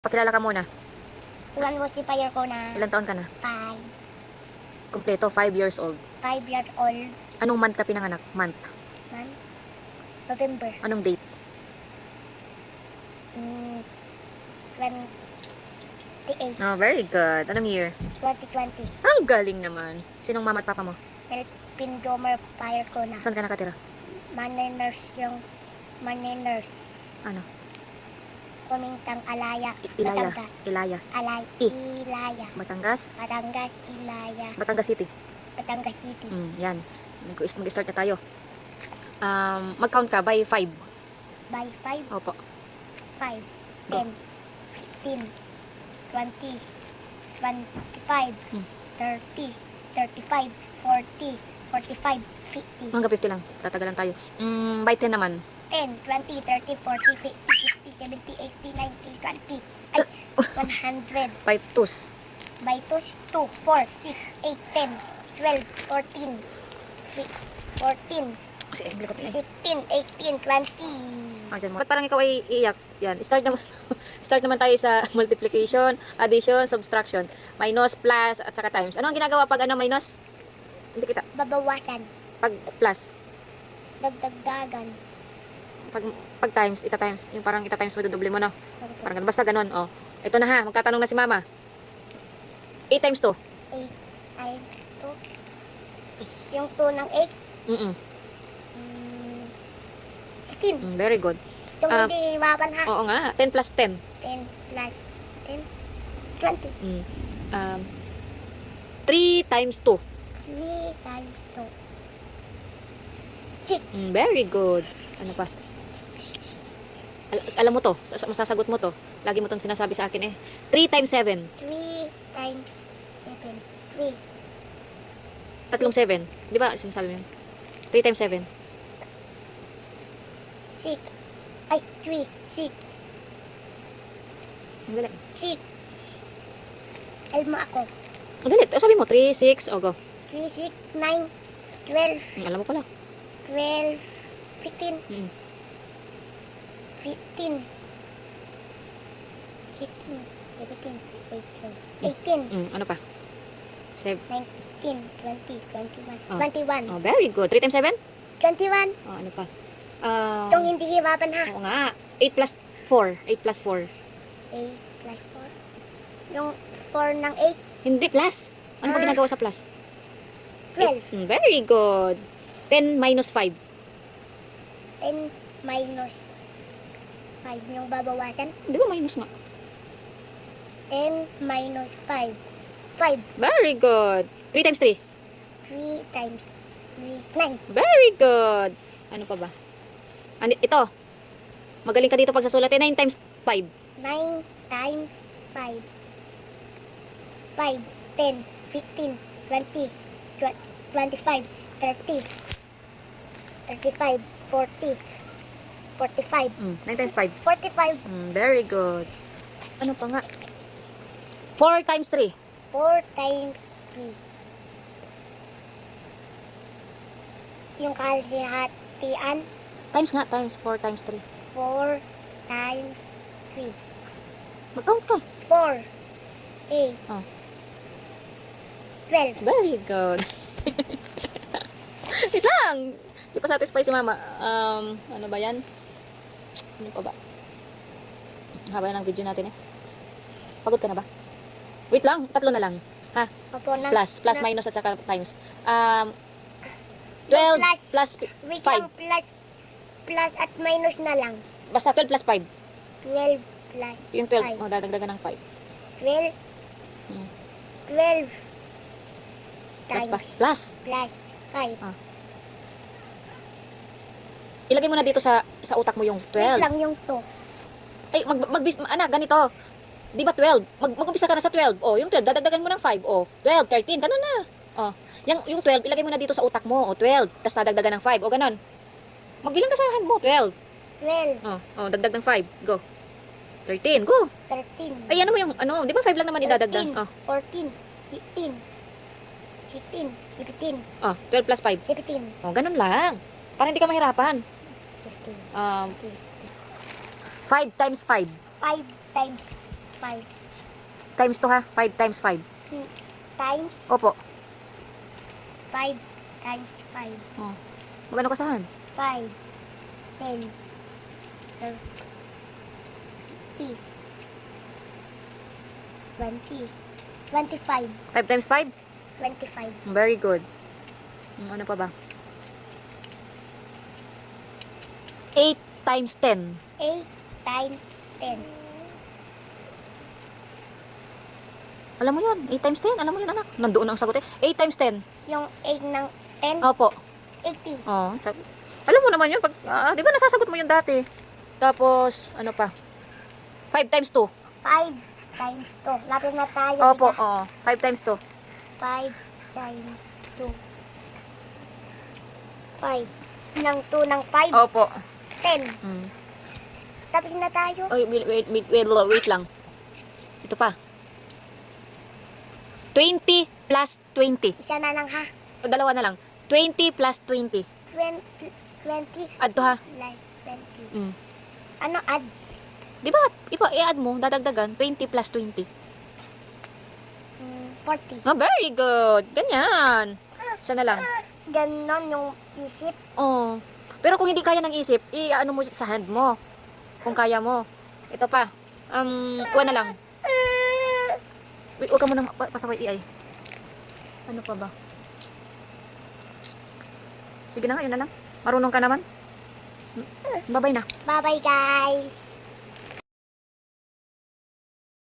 Pakilala ka muna. One was si Payer ko na Ilang taon ka na? 5 Kompleto, 5 years old. years old Anong month ka pinanganak? Month. man. November. Anong date? 28, Oh, very good. Anong year? 2020. Ang galing naman. Sinong mama at papa mo? Philippine Drummer Payer ko na. Saan ka nakatira? Manay nurse yung Manay nurse. Ano? Kumintang Alaya. Ilaya. Batangas. Ilaya. I. Ilaya. Batangas? Batangas, Ilaya. Batangas City. Batangas City. Yan. Mag-start na tayo. Mag-count ka by 5. By 5, Opo. 5, Go. 10, 15, 20, 25, Hmm. 30, 35, 40, 45, 50. Hanggang 50 lang. Tatagalan tayo. By 10 naman. 10, 20, 30, 40, 50, 60, 70, 80, 90, 20. Ay, 100. By 2s. By 2, 2, 4, 6, 8, 10, 12, 14, 14, Kasi bili ko 16, 18, 20. Bakit parang ikaw ay iiyak? Yan. Start naman, start naman tayo sa multiplication, addition, subtraction, minus, plus, at saka times. Ano ang ginagawa pag ano minus? Hindi kita. Babawasan. Pag plus. Dagdagdagan. Pag times, ita-times. Yung parang ita-times mo, dudoble mo, no? Parang ganun. Basta ganun, oh. Ito na ha, magtatanong na si mama. 8 times 2. 8 ay 2. Yung 2 ng 8. Mm-mm. 16. Very good. Yung hindi wapan ha. Oo nga, 10 plus 10. 10 plus 10. 20. 3 times 2. 3 times 2. 6. Very good. Ano pa? Alam mo to, masasagot mo to. Lagi mo tong sinasabi sa akin eh. 3 times 7. 3 times 7. 3. Tatlong 7. Di ba sinasabi mo yun? 3 times 7. 6. Ay, 3. 6. Ang dali. 6. Alam mo ako. Ang dali. Sabi mo, 3, 6, o go. 3, 6, 9, 12, Alam mo pala. 12, 15, Mm. 15, 16, 17, 18, 18, Ano pa? 7. 19, 20, 21, Oh. 21, Oh, very good. 3 times 7? 21. Oh, ano pa? Itong hindi hiwapan ha. Oo nga. 8 plus 4. 8 plus 4. 8 plus 4. Yung 4 ng 8, Hindi, plus. Ano ba ginagawa sa plus? 12. Very good. 10 minus 5. 10 minus 5 yung babawasan. Di ba minus nga? 10 minus 5. 5. Very good. 3 times 3. 3 times 3. 9. Very good. Ano pa ba? Ito. Magaling ka dito pag sasulatin. 9 times 5. 9 times 5. 5, 10, 15, 20, 25, 30, 35, 40, 45, 9 times 5. 45, Very good. Ano pa nga? 4 times 3. 4 times 3. Yung kalahatian, Times nga. Times. 4 times 3. 4 times 3. Mag-count ka. 4, 8, Oh. 12. Very good. Wait lang. Di pa satisfy si mama. Ano ba yan? Ano pa ba? Haba na ng video natin eh. Pagod ka na ba? Wait lang. 3 na lang. Ha? Opo, Plus, minus at saka times. 12 plus wait 5. lang, plus at minus na lang. Basta 12 plus 5. 12 plus Yung 12. 5. Oh, dadagdagan ng 5. 12. Hmm. 12 Plus times pa. Plus. plus 5. Ilagay mo na dito sa utak mo yung Wait 12. lang yung 2. Ay, anak, ganito. Di ba 12? Mag-umpisa ka na sa 12. Oh, yung 12, dadagdagan mo ng 5. Oh, 12, 13, ganun na. Oh, yung 12, ilagay mo na dito sa utak mo. Oh, 12, tapos dadagdagan ng 5. Oh, ganun. Magbilang ka sa hand mo, 12. 12, Oh, dagdag ng 5. Go. 13, go. 13, Ay, ano mo yung, di ba 5 lang naman idadagdag? 14, Oh, 14, 15, 16, 17, 12 plus 5. 17, Oh, ganun lang. Para hindi ka mahirapan. 16, 5 16. times 5. 5 times 5. Times 2 ha. 5 times 5. Times Opo. 5 times 5. Oh. Magano kasahan? 5, 10, 30, 20, 25, 5 times 5? 25, Very good. Ano pa ba? 8 times 10. 8 times 10, Alam mo yun, 8 times 10. Alam mo yun, anak. Nandoon ang sagot eh. 8 times 10. yung 8 ng 10, Opo. 80, Oh, alam mo naman yun. Pag, di ba nasasagot mo yun dati? Tapos, ano pa? 5 times 2. 5 times 2, lapit na tayo. Opo, oo. 5 times 2. 5 times 2, 5, ng 2 ng 5, Opo. 10, Mm. lapit na tayo. Oy, wait lang. Ito pa. 20 plus 20. Isa na lang ha. O, dalawa na lang. 20 plus 20. 20 Add to ha. plus 20. Mm. Ano add? Di ba, i-add mo, dadagdagan, 20 plus 20. 40. Ah, very good. Ganyan. Isa na lang. Ganon yung isip. Oh. Pero kung hindi kaya ng isip, i-ano mo sa hand mo. Kung kaya mo. Ito pa. Kuha na lang. Wait, huwag ka munang pasaway AI. Ano pa ba? Sige na nga, yun na lang. Marunong ka naman. Bye-bye na. Bye-bye guys.